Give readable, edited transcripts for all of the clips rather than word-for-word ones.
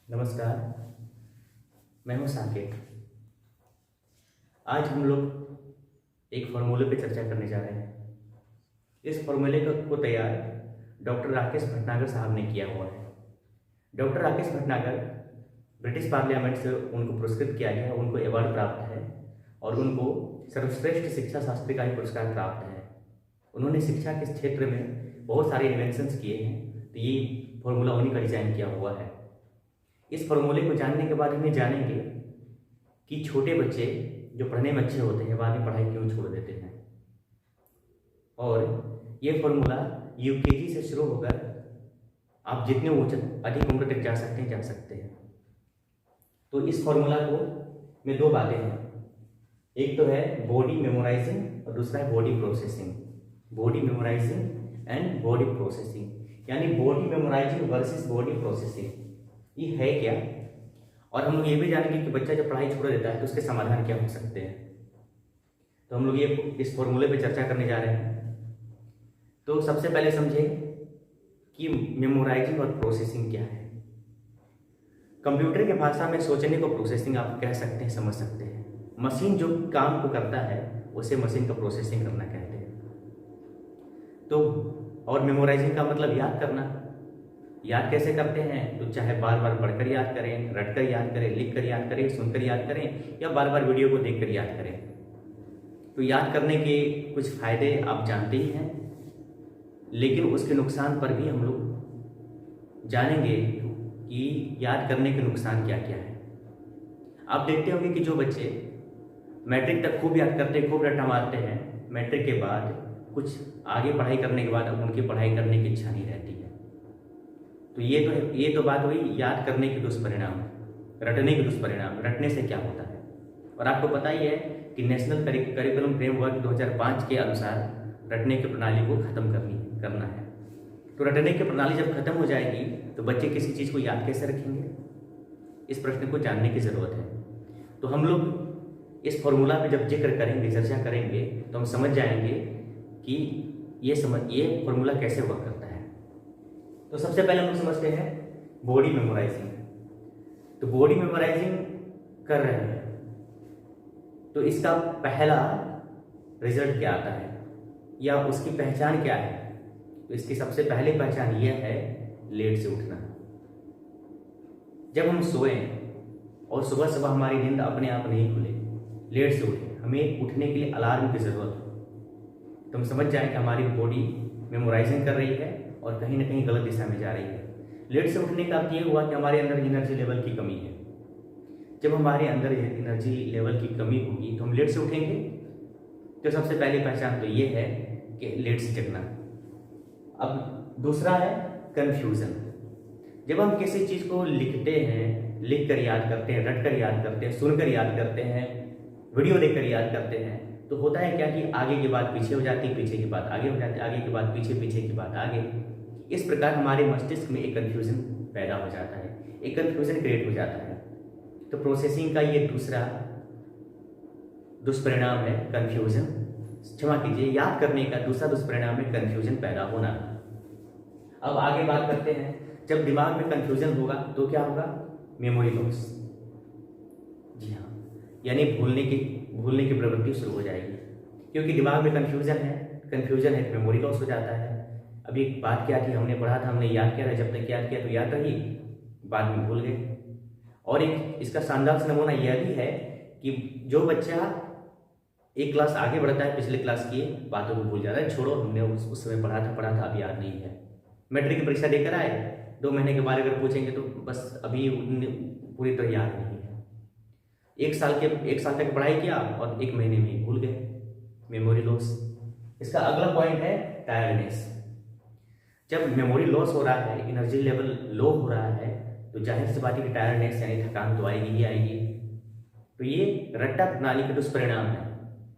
नमस्कार। मैं हूं साकेत। आज हम लोग एक फार्मूले पे चर्चा करने जा रहे हैं। इस फार्मूले को तैयार डॉक्टर राकेश भटनागर साहब ने किया हुआ है। Doctor Rakesh Bhatnagar British parliament से उनको पुरस्कृत किया गया है, उनको अवार्ड प्राप्त है और उनको सर्वश्रेष्ठ शिक्षा शास्त्री का ही पुरस्कार प्राप्त है। उन्होंने शिक्षा के क्षेत्र में बहुत सारे इन्वेंशंस किए हैं, तो ये फार्मूला उन्हीं का डिजाइन किया हुआ है। इस फार्मूले को जानने के बाद हमें जानेंगे कि छोटे बच्चे जो पढ़ने में अच्छे होते हैं बाद में पढ़ाई क्यों छोड़ देते हैं, और ये फार्मूला यूकेजी से शुरू होकर आप जितने अधिक उम्र तक जा सकते हैं। तो इस फार्मूला को में दो बातें हैं, एक तो है बॉडी मेमोराइजिंग और दूसरा है body processing. Body memorising and body processing, यानी body memorising versus body processing, ये है क्या। और हम लोग ये भी जानेंगे कि बच्चा जब पढ़ाई छोड़ देता है तो उसके समाधान क्या हो सकते हैं। तो हम लोग ये इस फॉर्मूले पे चर्चा करने जा रहे हैं। तो सबसे पहले समझें कि मेमोराइजिंग और प्रोसेसिंग क्या है। कंप्यूटर की भाषा में सोचने को प्रोसेसिंग आप कह सकते हैं, समझ सकते हैं। मशीन जो काम को करता है उसे मशीन का प्रोसेसिंग करना कहते हैं। तो और मेमोराइजिंग का मतलब याद करना। याद कैसे करते हैं, तो चाहे बार बार पढ़कर याद करें, रटकर याद करें, लिख कर याद करें, सुनकर याद करें, या बार बार वीडियो को देखकर याद करें। तो याद करने के कुछ फायदे आप जानते ही हैं, लेकिन उसके नुकसान पर भी हम लोग जानेंगे कि याद करने के नुकसान क्या क्या है। आप देखते होंगे कि जो बच्चे मैट्रिक तक खूब याद करते हैं, खूब रट्टा मारते हैं, मैट्रिक के बाद कुछ आगे पढ़ाई करने के बाद अब उनकी पढ़ाई करने की इच्छा नहीं रहती है। तो ये तो बात हुई याद करने के दुष्परिणाम, रटने के दुष्परिणाम। रटने से क्या होता है, और आपको पता ही है कि नेशनल करिकुलम फ्रेमवर्क 2005 के अनुसार रटने की प्रणाली को खत्म करना है। तो रटने की प्रणाली जब खत्म हो जाएगी तो बच्चे किसी चीज़ को याद कैसे रखेंगे, इस प्रश्न को जानने की ज़रूरत है। तो हम लोग इस फॉर्मूला पे जब जिक्र करेंगे, चर्चा करेंगे, तो हम समझ जाएंगे कि ये फॉर्मूला कैसे वर्क करता है। तो सबसे पहले हम लोग समझते हैं बॉडी मेमोराइजिंग। तो बॉडी मेमोराइजिंग कर रहे हैं तो इसका पहला रिजल्ट क्या आता है या उसकी पहचान क्या है। तो इसकी सबसे पहली पहचान यह है लेट से उठना। जब हम सोएं और सुबह सुबह हमारी नींद अपने आप नहीं खुले, लेट से उठे, हमें उठने के लिए अलार्म की ज़रूरत हो, तो हम समझ जाएं कि हमारी बॉडी मेमोराइजिंग कर रही है और कहीं ना कहीं गलत दिशा में जा रही है। लेट से उठने का अर्थ ये हुआ कि हमारे अंदर एनर्जी लेवल की कमी है। जब हमारे अंदर एनर्जी लेवल की कमी होगी तो हम लेट से उठेंगे। तो सबसे पहली पहचान तो ये है कि लेट से जगना। अब दूसरा है कन्फ्यूज़न। जब हम किसी चीज़ को लिखते हैं, लिख कर याद करते हैं, रट कर याद करते हैं, सुनकर याद करते हैं, वीडियो देखकर याद करते हैं, तो होता है क्या कि आगे की बात पीछे हो जाती है, पीछे की बात आगे हो जाती है, आगे की बात पीछे, पीछे की बात आगे। इस प्रकार हमारे मस्तिष्क में एक कन्फ्यूज़न पैदा हो जाता है, एक कन्फ्यूज़न क्रिएट हो जाता है। तो प्रोसेसिंग का ये दूसरा दुष्परिणाम है कन्फ्यूज़न। क्षमा कीजिए, याद करने का दूसरा दुष्परिणाम है कन्फ्यूज़न पैदा होना। अब आगे बात करते हैं, जब दिमाग में कन्फ्यूज़न होगा तो क्या होगा, मेमोरी लॉस। जी हाँ, यानी भूलने की प्रवृत्ति शुरू हो जाएगी, क्योंकि दिमाग में कन्फ्यूज़न है तो मेमोरी लॉस हो जाता है। अभी एक बात क्या थी, हमने पढ़ा था, हमने याद किया था, जब तक याद किया तो याद रही, बाद में भूल गए। और एक इसका शानदार सा नमूना यह भी है कि जो बच्चा एक क्लास आगे बढ़ता है पिछले क्लास की बातों को भूल जाता है। छोड़ो, हमने उस समय पढ़ा था, अब याद नहीं है। मैट्रिक की परीक्षा देकर आए, 2 महीने के बाद अगर पूछेंगे तो बस अभी पूरी तरह याद नहीं है। एक साल तक पढ़ाई किया और 1 महीने में ही भूल गए, मेमोरी लॉस। इसका अगला पॉइंट है टायर्डनेस। जब मेमोरी लॉस हो रहा है, एनर्जी लेवल लो हो रहा है, तो जाहिर सी बात है कि टायर्डनेस यानी थकान तो आएगी ही आएगी। तो ये रट्टा प्रणाली के दुष्परिणाम है,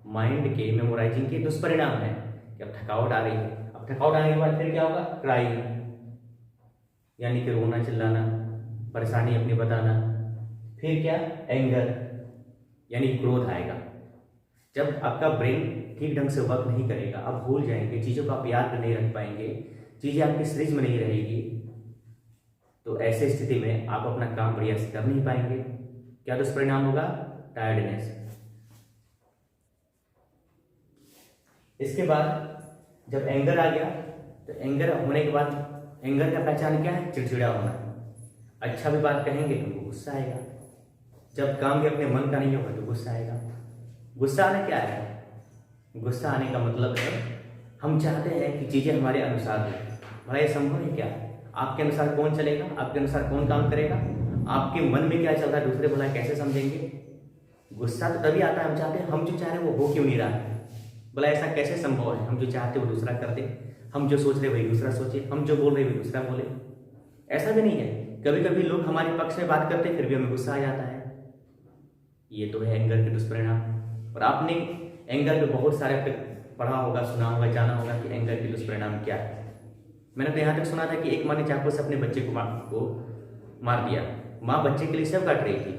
माइंड के मेमोराइजिंग के दुष्परिणाम है कि अब थकावट आ रही है। अब थकावट आने के बाद फिर क्या होगा, क्राइंग, यानी कि रोना चिल्लाना, परेशानी अपनी बताना। फिर क्या, एंगर, यानी क्रोध आएगा। जब आपका ब्रेन ठीक ढंग से वर्क नहीं करेगा, आप भूल जाएंगे, चीज़ों को आप याद नहीं रख पाएंगे, चीज़ें आपकी सीरीज में नहीं रहेगी, तो ऐसे स्थिति में आप अपना काम बढ़िया से कर नहीं पाएंगे। क्या दुष्परिणाम होगा? टायर्डनेस। इसके बाद जब एंगर आ गया, तो एंगर होने के बाद एंगर का पहचान क्या है? चिड़चिड़ा होना। अच्छा भी बात कहेंगे तो गुस्सा आएगा, जब काम भी अपने मन का नहीं होगा तो गुस्सा आएगा। गुस्सा आना क्या है? गुस्सा आने का मतलब है हम चाहते हैं कि चीज़ें हमारे अनुसार हो। भला ये संभव है क्या? आपके अनुसार कौन चलेगा? आपके अनुसार कौन काम करेगा? आपके मन में क्या चल रहा है दूसरे भला कैसे समझेंगे? गुस्सा तो तभी आता है, हम चाहते हैं हम जो चाह रहे हैं वो हो क्यों नहीं रहा है। भला ऐसा कैसे संभव है? हम जो चाहते हैं वो दूसरा कर दे, हम जो सोच रहे वही दूसरा सोचे, हम जो बोल रहे वही दूसरा बोले। ऐसा भी नहीं है, कभी कभी लोग हमारे पक्ष में बात करते हैं फिर भी हमें गुस्सा आ जाता है। ये तो है एंगर के दुष्परिणाम। और आपने एंगर पे बहुत सारे पढ़ा होगा, सुना होगा, जाना होगा कि एंगर के दुष्परिणाम क्या है। मैंने तो यहाँ तक सुना था कि एक माँ ने चाकू से अपने बच्चे को मार दिया। माँ बच्चे के लिए सब काट रही थी,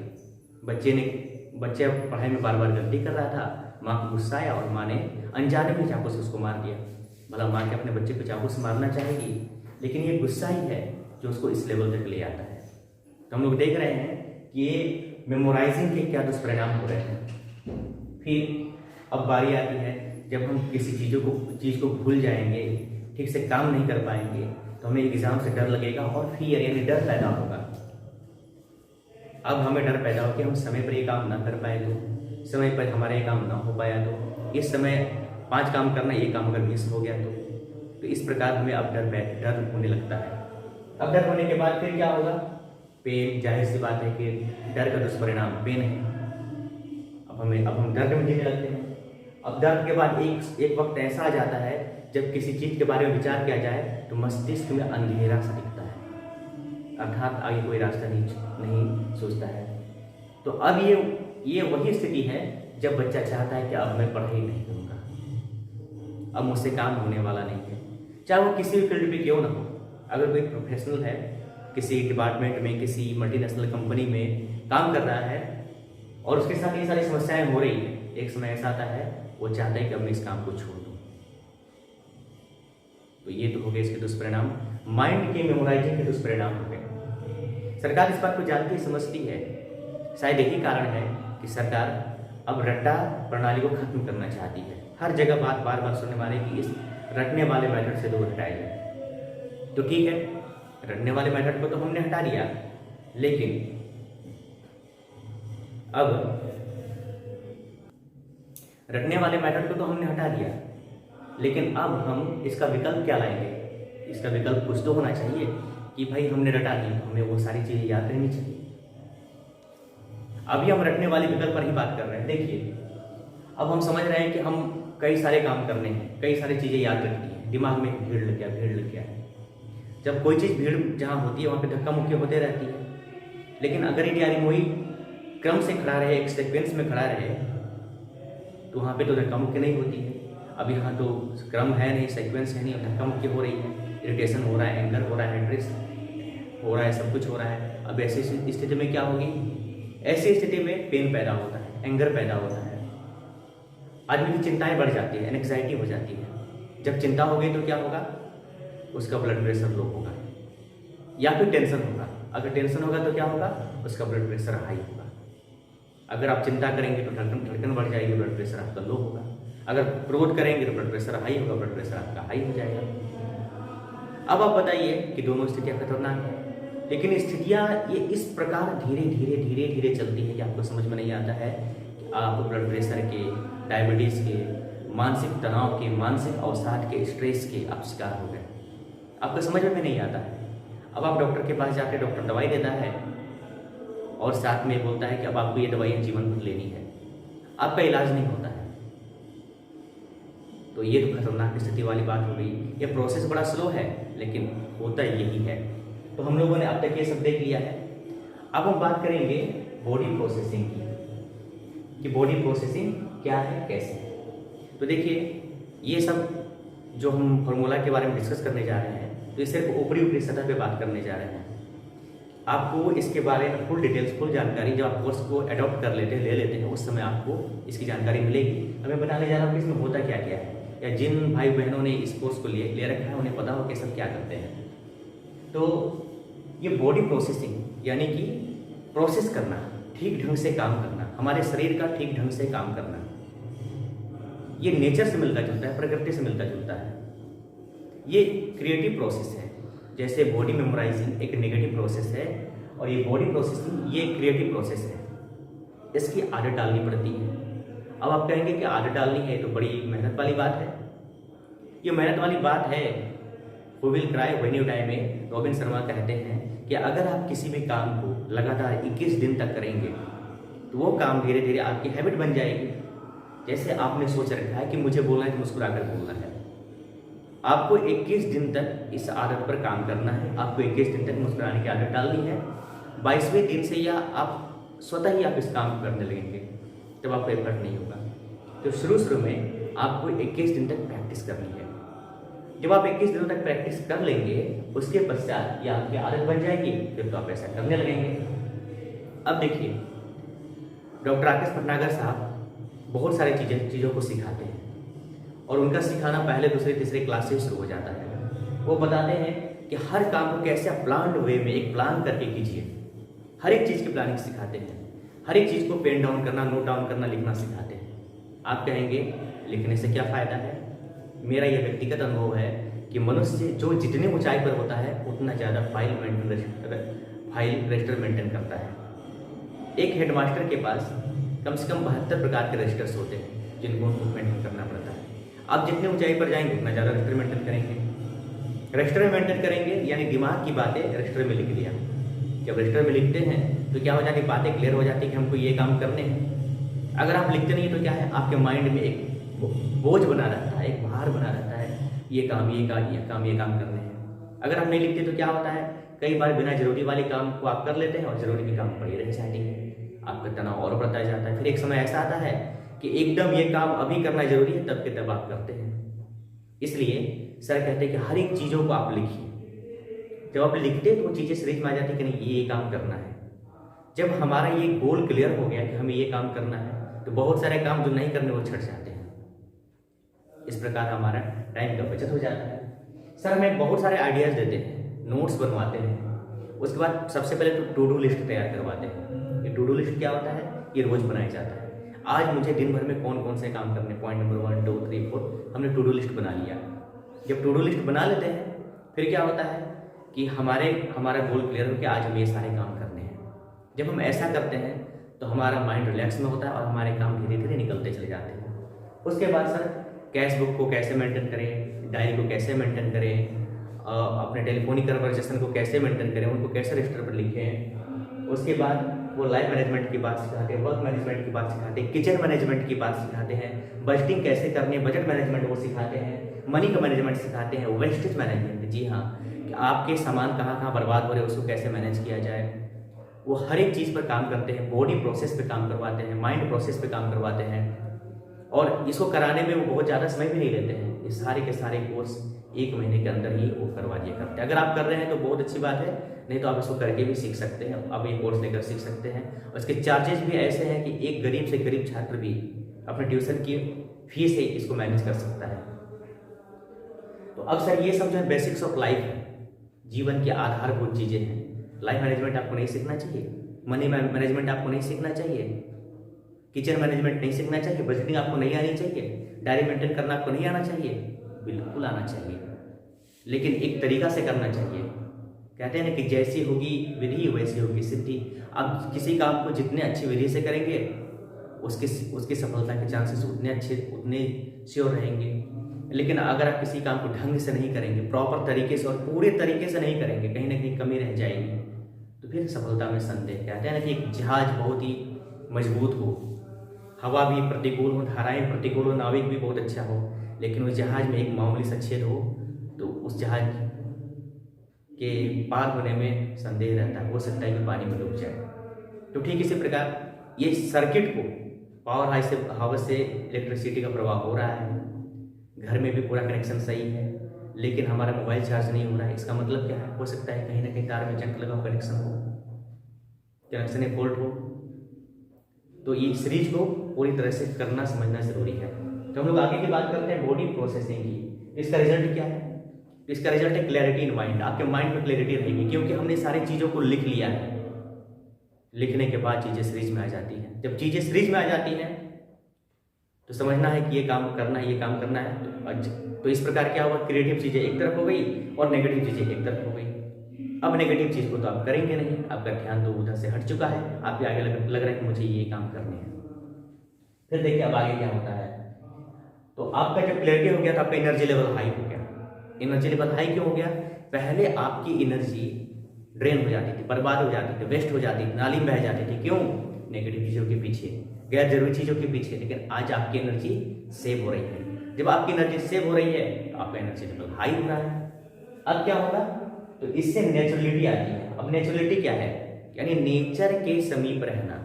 बच्चे पढ़ाई में बार बार गलती कर रहा था, माँ को गुस्सा आया और माँ ने अनजाने में चाकू से उसको मार दिया। भला माँ के अपने बच्चे को चाकू से मारना चाहेगी, लेकिन ये गुस्सा ही है जो उसको इस लेवल तक ले आता है। तो हम लोग देख रहे हैं कि ये मेमोराइजिंग के क्या दुष्परिणाम हो रहे हैं। फिर अब बारी आती है जब हम किसी चीज़ को भूल जाएंगे, ठीक से काम नहीं कर पाएंगे, तो हमें एग्जाम से डर लगेगा और फिर यानी डर पैदा होगा। अब हमें डर पैदा हो कि हम समय पर ये काम ना कर पाए तो, समय पर हमारा ये काम ना हो पाया तो, इस समय 5 काम करना, ये काम अगर मिस हो गया तो इस प्रकार हमें अब डर होने लगता है। अब डर होने के बाद फिर क्या होगा? पेन। जाहिर सी बात है कि डर का दुष्परिणाम पेन है। अब हम दर्द में जीने लगते हैं। अब दर्द के बाद एक वक्त ऐसा आ जाता है जब किसी चीज़ के बारे में विचार किया जाए तो मस्तिष्क में अंधेरा सा दिखता है, अर्थात आगे कोई रास्ता नहीं सोचता है। तो अब ये वही स्थिति है जब बच्चा चाहता है कि अब मैं पढ़ाई नहीं करूँगा, अब मुझसे काम होने वाला नहीं है, चाहे वो किसी भी फील्ड में क्यों ना हो। अगर कोई प्रोफेशनल है, किसी डिपार्टमेंट में, किसी मल्टीनेशनल कंपनी में काम कर रहा है और उसके साथ ये सारी समस्याएं हो रही है, एक समय ऐसा आता है वो चाहता है कि अब मैं इस काम को छोड़ दूँ। तो ये तो हो गए इसके दुष्परिणाम। माइंड के मेमोराइजिंग के दुष्परिणाम हो गए। सरकार इस बात को जानती समझती है, शायद यही कारण है कि सरकार अब रट्टा प्रणाली को खत्म करना चाहती है। हर जगह बार बार सुनने वाले कि इस रटने वाले मेथड से दूर हटाया जाए। तो ठीक है, रटने वाले मेथड को तो हमने हटा दिया, लेकिन अब रटने वाले मेथड को तो हमने हटा दिया, लेकिन अब हम इसका विकल्प क्या लाएंगे? इसका विकल्प कुछ तो होना चाहिए कि भाई हमने रटा दी, हमें वो सारी चीज़ें याद रहनी चाहिए। अभी हम रटने वाले विकल्प पर ही बात कर रहे हैं। देखिए, अब हम समझ रहे हैं कि हम कई सारे काम करने हैं, कई सारी चीज़ें याद रखनी है, दिमाग में भीड़ लग गया है। जब कोई चीज़ भीड़ जहाँ होती है वहाँ पे धक्का मुक्की होते रहती है, लेकिन अगर ये डियारिमोई क्रम से खड़ा रहे, एक सीक्वेंस में खड़ा रहे, तो वहाँ पे तो धक्का मुक्की नहीं होती है। अब यहाँ तो क्रम है नहीं, सीक्वेंस है नहीं, अब धक्का मुक्की हो रही है, इरिटेशन हो रहा है, एंगर हो रहा है, स्ट्रेस हो रहा है, सब कुछ हो रहा है। अब ऐसी स्थिति में क्या होगी? ऐसी स्थिति में पेन पैदा होता है, एंगर पैदा होता है, आदमी की चिंताएं बढ़ जाती है, एंग्जाइटी हो जाती है। जब चिंता हो गई तो क्या होगा? उसका ब्लड प्रेशर लो होगा या फिर टेंशन होगा। अगर टेंशन होगा तो क्या होगा? उसका ब्लड प्रेशर हाई होगा। अगर आप चिंता करेंगे तो धड़कन बढ़ जाएगी, ब्लड प्रेशर आपका लो होगा। अगर क्रोध करेंगे तो ब्लड प्रेशर हाई होगा, ब्लड प्रेशर आपका हाई हो जाएगा। अब आप बताइए कि दोनों स्थितियाँ खतरनाक हैं, लेकिन स्थितियाँ ये इस प्रकार धीरे चलती है कि आपको समझ में नहीं आता है कि आप ब्लड प्रेशर के, डायबिटीज़ के, मानसिक तनाव के, मानसिक अवसाद के, स्ट्रेस के आप शिकार हो गए। आपको समझ में नहीं आता है। अब आप डॉक्टर के पास जाकर डॉक्टर दवाई देता है और साथ में बोलता है कि अब आपको ये दवाइयाँ जीवन भर लेनी है, आपका इलाज नहीं होता है। तो ये तो खतरनाक स्थिति वाली बात हो गई। ये प्रोसेस बड़ा स्लो है, लेकिन होता यही है। तो हम लोगों ने अब तक ये सब देख लिया है। अब हम बात करेंगे बॉडी प्रोसेसिंग की, कि बॉडी प्रोसेसिंग क्या है, कैसे है। तो देखिए, ये सब जो हम फार्मूला के बारे में डिस्कस करने जा रहे हैं, तो ये सिर्फ ऊपरी सतह पे बात करने जा रहे हैं। आपको इसके बारे में फुल डिटेल्स, फुल जानकारी जब आप कोर्स को अडॉप्ट कर ले लेते हैं, उस समय आपको इसकी जानकारी मिलेगी। हमें बताने जा रहा हूँ कि इसमें होता क्या क्या है, या जिन भाई बहनों ने इस कोर्स को ले रखा है उन्हें पता हो कि सब क्या करते हैं। तो ये बॉडी प्रोसेसिंग यानी कि प्रोसेस करना, ठीक ढंग से काम करना, हमारे शरीर का ठीक ढंग से काम करना, ये नेचर से मिलता जुलता है, प्रकृति से मिलता जुलता है। ये क्रिएटिव प्रोसेस है। जैसे बॉडी मेमोराइजिंग एक नेगेटिव प्रोसेस है और ये बॉडी प्रोसेसिंग ये क्रिएटिव प्रोसेस है। इसकी आदत डालनी पड़ती है। अब आप कहेंगे कि आदत डालनी है तो बड़ी मेहनत वाली बात है। ये मेहनत वाली बात है। Who will cry when you die में रॉबिन शर्मा कहते हैं कि अगर आप किसी भी काम को लगातार 21 दिन तक करेंगे तो वो काम धीरे धीरे आपकी हैबिट बन जाएगी। जैसे आपने सोच रखा है कि मुझे बोलना है तो मुस्कुराकर बोलना है, आपको 21 दिन तक इस आदत पर काम करना है। आपको 21 दिन तक मुस्कुराने की आदत डालनी है। 22वें दिन से या आप स्वतः ही आप इस काम को करने लगेंगे, तब आपको एफर्ट नहीं होगा। तो शुरू में आपको 21 दिन तक प्रैक्टिस करनी है। जब आप 21 दिनों तक प्रैक्टिस कर लेंगे उसके पश्चात ये आपकी आदत बन जाएगी, फिर तो आप ऐसा करने लगेंगे। अब देखिए, डॉक्टर राकेश भटनागर साहब बहुत सारी चीज़ों को सिखाते हैं और उनका सिखाना पहले दूसरे तीसरे क्लास से शुरू हो जाता है। वो बताते हैं कि हर काम को कैसे आप प्लान्ड वे में एक प्लान करके कीजिए। हर एक चीज़ की प्लानिंग सिखाते हैं। हर एक चीज़ को पेन डाउन करना, नोट डाउन करना, लिखना सिखाते हैं। आप कहेंगे लिखने से क्या फ़ायदा है? मेरा यह व्यक्तिगत अनुभव है कि मनुष्य जो जितने ऊंचाई पर होता है उतना ज़्यादा फाइल रजिस्टर मेंटेन करता है। एक हेडमास्टर के पास कम से कम 72 प्रकार के रजिस्टर्स होते हैं जिनको उनको मेंटेन करना पड़ता है। आप जितने ऊंचाई पर जाएंगे उतना ज़्यादा रजिस्टर मेंटेन करेंगे। रजिस्टर मेंटेन करेंगे यानी दिमाग की बातें रजिस्टर में लिख दिया। जब रजिस्टर में लिखते हैं तो क्या हो जाती है, बातें क्लियर हो जाती है कि हमको ये काम करने हैं। अगर आप लिखते नहीं तो क्या है, आपके माइंड में एक बोझ बना रहता है, एक भार बना रहता है, ये काम करने हैं। अगर आप नहीं लिखते तो क्या होता है, कई बार बिना जरूरी वाले काम को आप कर लेते हैं और जरूरी के काम पड़े रह जाते हैं। आपका तनाव और बढ़ता जाता है। फिर एक समय ऐसा आता है कि एकदम ये काम अभी करना जरूरी है, तब के तब आप करते हैं। इसलिए सर कहते हैं कि हर एक चीज़ों को आप लिखिए। जब आप लिखते हैं तो वो चीज़ें शरीर में आ जाती है कि नहीं ये काम करना है। जब हमारा ये गोल क्लियर हो गया कि हमें ये काम करना है तो बहुत सारे काम जो नहीं करने वो छट जाते हैं। इस प्रकार हमारा टाइम का बचत हो जाता है। सर हमें बहुत सारे आइडियाज़ देते हैं, नोट्स बनवाते हैं। उसके बाद सबसे पहले तो टू डू लिस्ट तैयार करवाते हैं। ये टू डू लिस्ट क्या होता है, ये रोज़ बनाया जाता है। आज मुझे दिन भर में कौन कौन से काम करने, पॉइंट नंबर 1 2 3 4 हमने टू डू लिस्ट बना लिया। जब टू डू लिस्ट बना लेते हैं फिर क्या होता है कि हमारा गोल क्लियर हो कि आज हमें ये सारे काम करने हैं। जब हम ऐसा करते हैं तो हमारा माइंड रिलैक्स में होता है और हमारे काम धीरे धीरे निकलते चले जाते हैं। उसके बाद सर कैश बुक को कैसे मेंटेन करें, डायरी को कैसे मेंटेन करें, अपने टेलीफोनिक कन्वर्सेशन को कैसे मेंटेन करें, उनको कैसे रजिस्टर पर लिखें। उसके बाद वो लाइफ मैनेजमेंट की बात सिखाते हैं, वर्क मैनेजमेंट की बात सिखाते हैं, किचन मैनेजमेंट की बात सिखाते हैं, बजटिंग कैसे करनी है, बजट मैनेजमेंट वो सिखाते हैं, मनी का मैनेजमेंट सिखाते हैं, वेस्टेज मैनेजमेंट, जी हाँ, कि आपके सामान कहाँ कहाँ बर्बाद हो रहे हैं उसको कैसे मैनेज किया जाए। वो हर एक चीज़ पर काम करते हैं। बॉडी प्रोसेस पे काम करवाते हैं, माइंड प्रोसेस पे काम करवाते हैं और इसको कराने में वो बहुत ज़्यादा समय भी नहीं लेते हैं। ये सारे के सारे कोर्स 1 महीने के अंदर ही वो करवा दिया करते हैं। अगर आप कर रहे हैं तो बहुत अच्छी बात है, नहीं तो आप इसको करके भी सीख सकते हैं। आप ये कोर्स लेकर सीख सकते हैं और इसके चार्जेस भी ऐसे हैं कि एक गरीब से गरीब छात्र भी अपने ट्यूशन की फीस से इसको मैनेज कर सकता है। तो अब सर ये सब जो है बेसिक्स ऑफ लाइफ है, जीवन की आधारभूत चीज़ें हैं। लाइफ मैनेजमेंट आपको नहीं सीखना चाहिए, मनी मैनेजमेंट आपको नहीं सीखना चाहिए, किचन मैनेजमेंट नहीं सीखना चाहिए, बजटिंग आपको नहीं आनी चाहिए, डायरी मेंटेन करना आपको नहीं आना चाहिए, बिल्कुल आना चाहिए, लेकिन एक तरीका से करना चाहिए। कहते हैं ना कि जैसी होगी विधि वैसी होगी सिद्धि। आप किसी काम को जितने अच्छी विधि से करेंगे उसकी सफलता के चांसेस उतने श्योर रहेंगे। लेकिन अगर आप किसी काम को ढंग से नहीं करेंगे, प्रॉपर तरीके से और पूरे तरीके से नहीं करेंगे, कहीं ना कहीं कमी रह जाएगी, तो फिर सफलता में संदेह। कहते हैं ना कि एक जहाज बहुत ही मजबूत हो, हवा भी प्रतिकूल हो, धाराएं प्रतिकूल हो, नाविक भी बहुत अच्छा हो, लेकिन उस जहाज में एक मामूली सा छेद हो तो उस जहाज के पार होने में संदेह रहता है, हो सकता है कि पानी में डूब जाए। तो ठीक इसी प्रकार ये सर्किट को पावर हाउस से इलेक्ट्रिसिटी का प्रवाह हो रहा है, घर में भी पूरा कनेक्शन सही है, लेकिन हमारा मोबाइल चार्ज नहीं हो रहा है। इसका मतलब क्या है, हो सकता है कहीं ना कहीं तार में जंग लगा हो, कनेक्शन फॉल्ट हो। तो ये सीरीज को पूरी तरह से करना समझना जरूरी है। तो हम लोग आगे की बात करते हैं बॉडी प्रोसेसिंग की। इसका रिजल्ट क्या है, तो इसका रिजल्ट है क्लैरिटी इन माइंड। आपके माइंड में क्लैरिटी रहेगी, क्योंकि हमने सारी चीज़ों को लिख लिया है। लिखने के बाद चीज़ें सीरीज में आ जाती हैं। जब चीज़ें सीरीज में आ जाती हैं तो समझना है कि ये काम करना है, ये काम करना है। तो इस प्रकार क्या हुआ, क्रिएटिव चीज़ें एक तरफ हो गई और नेगेटिव चीज़ें एक तरफ हो गई। अब नेगेटिव चीज़ को तो आप करेंगे नहीं, आपका ध्यान तो उधर से हट चुका है, आपके आगे लग रहा है कि मुझे ये काम करने हैं। फिर देखिए अब आगे क्या होता है। तो आपका जब क्लैरिटी हो गया तो आपका एनर्जी लेवल हाई हो गया। एनर्जी लेवल हाई क्यों हो गया? पहले आपकी एनर्जी ड्रेन हो जाती थी, बर्बाद हो जाती थी, वेस्ट हो जाती थी, नाली में बह जाती थी। क्यों? नेगेटिव चीज़ों के पीछे, गैर जरूरी चीज़ों के पीछे। लेकिन आज आपकी एनर्जी सेव हो रही है। जब आपकी एनर्जी सेव हो रही है तो आपका एनर्जी लेवल हाई हो रहा है। अब क्या होगा? तो इससे नेचुरलिटी आती है। अब नेचुरलिटी क्या है? यानी नेचर के समीप रहना,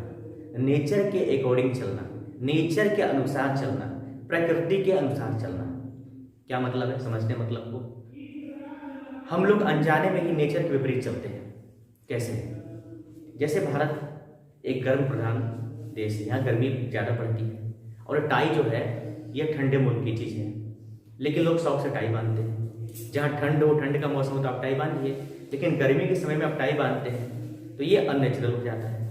नेचर के अकॉर्डिंग चलना, नेचर के अनुसार चलना, प्रकृति के अनुसार चलना। क्या मतलब है? समझते मतलब को। हम लोग अनजाने में ही नेचर के विपरीत चलते हैं। कैसे? जैसे भारत एक गर्म प्रधान देश है, यहाँ गर्मी ज़्यादा पड़ती है और टाई जो है यह ठंडे मुल्क की चीज़ है, लेकिन लोग शौक से टाई बांधते हैं। जहाँ ठंड हो, ठंड का मौसम हो तो आप टाई बांधिए, लेकिन गर्मी के समय में आप टाई बांधते हैं तो ये अननेचुरल हो जाता है,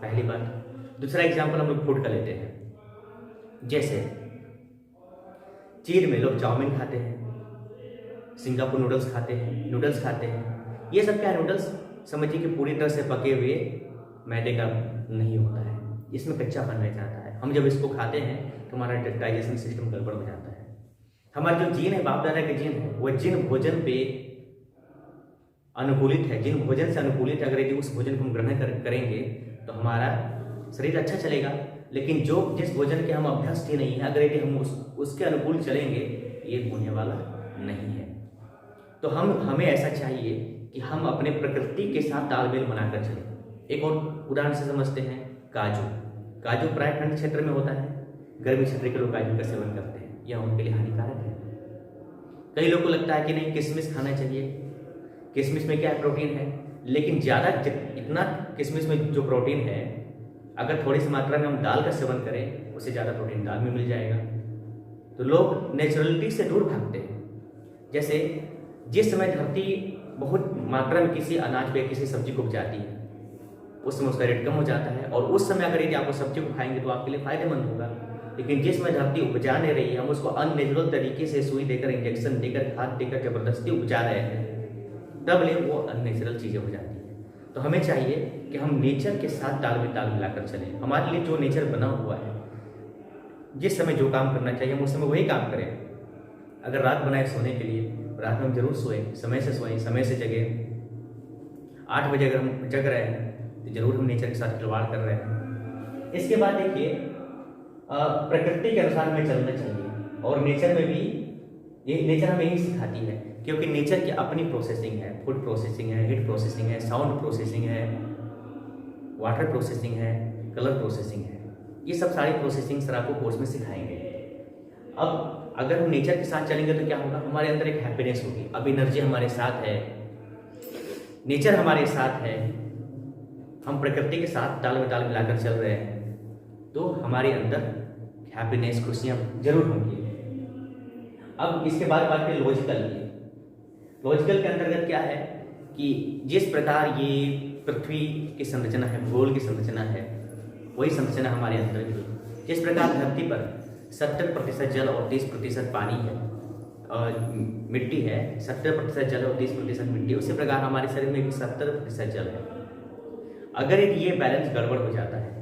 पहली बात। दूसरा एग्जाम्पल हम लोग फूड का लेते हैं। जैसे चीन में लोग चाउमीन खाते हैं, सिंगापुर नूडल्स खाते हैं, नूडल्स खाते हैं। ये सब क्या है? नूडल्स समझिए कि पूरी तरह से पके हुए मैदे का नहीं होता है, इसमें कच्चापन रह जाता है। हम जब इसको खाते हैं तो हमारा डाइजेशन सिस्टम गड़बड़ हो जाता है। हमारा जो जीन है, बाप दादा के जीन है, वह जिन भोजन पे अनुकूलित है, जिन भोजन से अनुकूलित है, अगर यदि उस भोजन को हम ग्रहण करेंगे तो हमारा शरीर अच्छा चलेगा। लेकिन जिस भोजन के हम अभ्यस्त ही नहीं है, अगर यदि हम उसके अनुकूल चलेंगे, ये होने वाला नहीं है। तो हमें ऐसा चाहिए कि हम अपने प्रकृति के साथ तालमेल बनाकर चलें। एक और उदाहरण से समझते हैं, काजू। काजू प्राय ठंड क्षेत्र में होता है, गर्मी क्षेत्र के लोग काजू का सेवन करते हैं, यह उनके लिए हानिकारक है। कई लोगों को लगता है कि नहीं, किशमिश खाना चाहिए, किशमिश में क्या है? प्रोटीन है। लेकिन ज़्यादा इतना किशमिश में जो प्रोटीन है, अगर थोड़ी सी मात्रा में हम दाल का सेवन करें, उससे ज़्यादा प्रोटीन दाल में मिल जाएगा। तो लोग नेचुरलिटी से दूर भागते हैं। जैसे जिस समय धरती बहुत मात्रा में किसी अनाज पे, किसी सब्जी को उपजाती है, उस समय उसका रेट कम हो जाता है, और उस समय अगर यदि आप उस सब्जी को खाएंगे तो आपके लिए फायदेमंद होगा। लेकिन जिस समय धरती उपजा नहीं रही है, हम उसको अननेचुरल तरीके से सुई देकर, इंजेक्शन देकर, खाद देकर जबरदस्ती उपजा रहे हैं, तब ले वो अननेचुरल चीज़ें हो जाती हैं। तो हमें चाहिए कि हम नेचर के साथ ताल मिलाकर चलें। हमारे लिए जो नेचर बना हुआ है, जिस समय जो काम करना चाहिए हम उस समय वही काम करें। अगर रात बनाए सोने के लिए, रात में हम जरूर सोएं, समय से जगें। 8 बजे अगर हम जग रहे हैं तो जरूर हम नेचर के साथ खिलवाड़ कर रहे हैं। इसके बाद देखिए, प्रकृति के अनुसार हमें चलना चाहिए, और नेचर में भी नेचर हमें यही सिखाती है, क्योंकि नेचर की अपनी प्रोसेसिंग है। फूड प्रोसेसिंग है, हीट प्रोसेसिंग है, साउंड प्रोसेसिंग है, वाटर प्रोसेसिंग है, कलर प्रोसेसिंग है। ये सब सारी प्रोसेसिंग सर आपको कोर्स में सिखाएंगे। अब अगर हम नेचर के साथ चलेंगे तो क्या होगा? हमारे अंदर एक हैप्पीनेस होगी। अब एनर्जी हमारे साथ है, नेचर हमारे साथ है, हम प्रकृति के साथ ताल मिलाकर चल रहे हैं, तो हमारे अंदर हैप्पीनेस, खुशियाँ जरूर होंगी। अब इसके बाद बात करें लॉजिकल की। लॉजिकल के अंतर्गत क्या है कि जिस प्रकार ये पृथ्वी की संरचना है, भूगोल की संरचना है, वही संरचना हमारे अंदर भी। जिस प्रकार धरती पर 70% जल और 30% पानी है, और मिट्टी है, 70% जल और 30% मिट्टी, उसी प्रकार हमारे शरीर में भी 70% जल है। अगर ये बैलेंस गड़बड़ हो जाता है,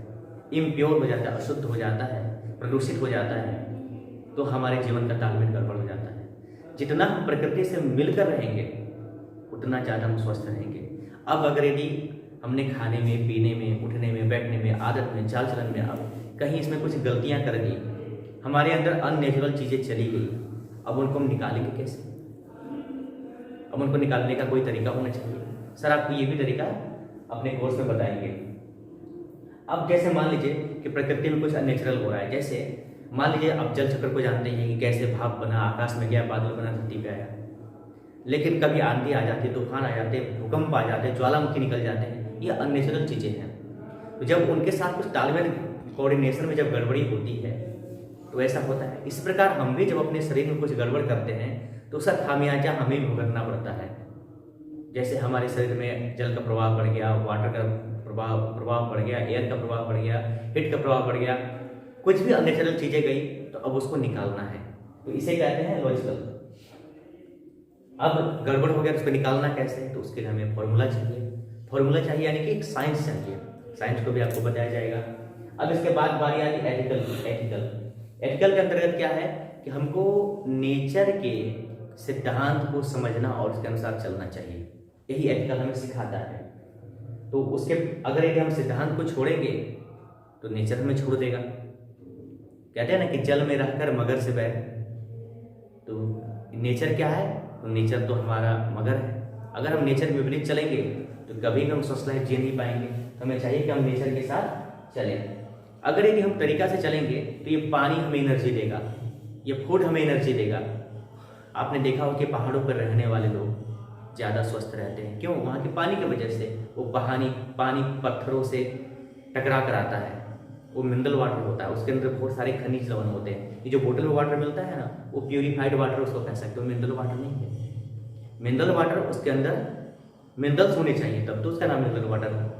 इम्प्योर हो जाता है, अशुद्ध हो जाता है, प्रदूषित हो जाता है, तो हमारे जीवन का तालमेल गड़बड़ हो जाता है। जितना हम प्रकृति से मिलकर रहेंगे उतना ज़्यादा हम स्वस्थ रहेंगे। अब अगर यदि हमने खाने में, पीने में, उठने में, बैठने में, आदत में, चाल चलन में अब कहीं इसमें कुछ गलतियां कर दी, हमारे अंदर अननेचुरल चीज़ें चली गई, अब उनको हम निकालेंगे कैसे? अब उनको निकालने का कोई तरीका होना चाहिए। सर आपको ये भी तरीका अपने कोर्स में बताएंगे। अब जैसे मान लीजिए कि प्रकृति में कुछ अननेचुरल हो रहा है, जैसे मान लीजिए आप जल चक्र को जानते हैं कि कैसे भाप बना, आकाश में गया, बादल बना, धरती पे आया। लेकिन कभी आंधी आ जाती है, तूफान आ जाते हैं, भूकंप आ जाते हैं, ज्वालामुखी निकल जाते हैं, ये अननेचुरल चीज़ें हैं। तो जब उनके साथ कुछ तालमेल, कोऑर्डिनेशन में जब गड़बड़ी होती है तो ऐसा होता है। इस प्रकार हम भी जब अपने शरीर में कुछ गड़बड़ करते हैं तो उसका खामियाजा हमें भी भुगतना पड़ता है। जैसे हमारे शरीर में जल का प्रभाव बढ़ गया, वाटर का प्रभाव बढ़ गया, एयर का प्रभाव बढ़ गया, हीट का प्रभाव बढ़ गया, कुछ भी अननेचुरल चीज़ें गई तो अब उसको निकालना है, तो इसे कहते हैं लॉजिकल। अब गड़बड़ हो गया तो उसको निकालना कैसे, तो उसके लिए हमें फॉर्मूला चाहिए यानी कि एक साइंस चाहिए। साइंस को भी आपको बताया जाएगा। अब इसके बाद बारी आती है एथिकल के अंतर्गत क्या है कि हमको नेचर के सिद्धांत को समझना और उसके अनुसार चलना चाहिए, यही एथिकल हमें सिखाता है। तो उसके अगर यदि हम सिद्धांत को छोड़ेंगे तो नेचर हमें छोड़ देगा। कहते हैं ना कि जल में रहकर मगर से बैर, तो नेचर क्या है, तो नेचर तो हमारा मगर है। अगर हम नेचर के विपरीत चलेंगे तो कभी भी हम सोशल लाइफ जी नहीं पाएंगे। तो हमें चाहिए कि हम नेचर के साथ चलें। अगर यदि हम तरीका से चलेंगे तो ये पानी हमें एनर्जी देगा, ये फूड हमें एनर्जी देगा। आपने देखा हो कि पहाड़ों पर रहने वाले लोग ज़्यादा स्वस्थ रहते हैं, क्यों? वहाँ के पानी की वजह से। वो पानी पत्थरों से टकरा कर आता है, वो मिनरल वाटर होता है, उसके अंदर बहुत सारे खनिज लवण होते हैं। ये जो बोतल में वाटर मिलता है ना, वो प्यूरिफाइड वाटर उसको कह सकते हो, मिनरल वाटर नहीं है। मिनरल वाटर उसके अंदर मिनरल्स होने चाहिए, तब तो उसका नाम मिनरल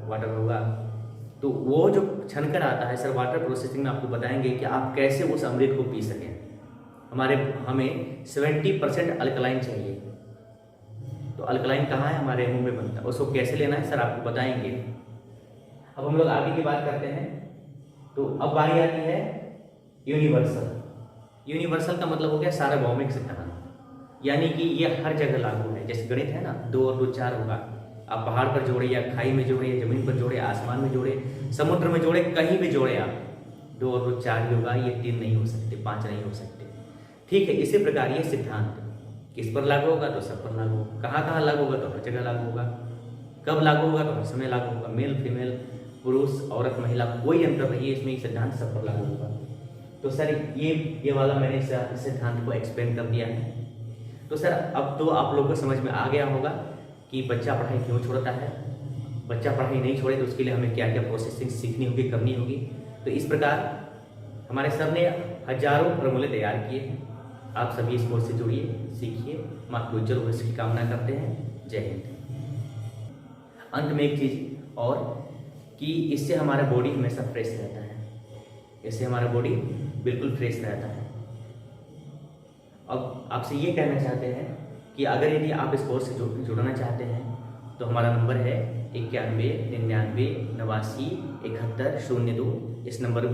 वाटर होगा। तो वो जो छनकर आता है, सर वाटर प्रोसेसिंग में आपको बताएंगे कि आप कैसे उस अमृत को पी सकें। हमें 70% अल्कलाइन चाहिए, तो अल्कलाइन कहाँ है? हमारे मुंह में बनता है। उसको कैसे लेना है सर आपको बताएंगे। अब हम लोग आगे की बात करते हैं। तो अब बारी आती है यूनिवर्सल का मतलब हो गया सार्वभौमिक सिद्धांत, यानी कि ये हर जगह लागू है। जैसे गणित है ना, 2 और 2 4 होगा। आप पहाड़ पर जोड़े या खाई में जोड़े या जमीन पर जोड़े, आसमान में जोड़े, समुद्र में जोड़े, कहीं भी जोड़े आप, 2 और 2 4 ही होगा। ये 3 नहीं हो सकते, 5 नहीं हो सकते। ठीक है, इसी प्रकार ये सिद्धांत किस पर लागू होगा? तो सब पर लागू होगा। कहाँ लागू होगा? तो हर जगह लागू होगा। कब लागू होगा? तो हर समय लागू होगा। मेल फीमेल, पुरुष औरत महिला, कोई अंतर नहीं है इसमें। ये सिद्धांत सब पर लागू होगा। तो सर ये वाला मैंने सिद्धांत को एक्सप्लेन कर दिया है। तो सर अब तो आप लोगों को समझ में आ गया होगा कि बच्चा पढ़ाई क्यों छोड़ता है। बच्चा पढ़ाई नहीं छोड़े तो उसके लिए हमें क्या क्या प्रोसेसिंग सीखनी होगी, करनी होगी। तो इस प्रकार हमारे सर ने हजारों फॉर्मूले तैयार किए हैं। आप सभी इस कोर्स से जुड़िए, सीखिए। हम आपको उज्जवल भविष्य की कामना करते हैं। जय हिंद। अंत में एक चीज़ और कि इससे हमारा बॉडी हमेशा फ्रेश रहता है, इससे हमारा बॉडी बिल्कुल फ्रेश रहता है। अब आपसे ये कहना चाहते हैं कि अगर यदि आप इस कोर्स से जुड़ना चाहते हैं तो हमारा नंबर है 91 99 89 71 02। इस नंबर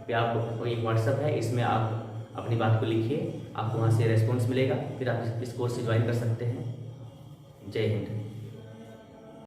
पे आपको एक व्हाट्सअप है, इसमें आप अपनी बात को लिखिए, आपको वहाँ से रेस्पॉन्स मिलेगा, फिर आप इस कोर्स से ज्वाइन कर सकते हैं। जय हिंद।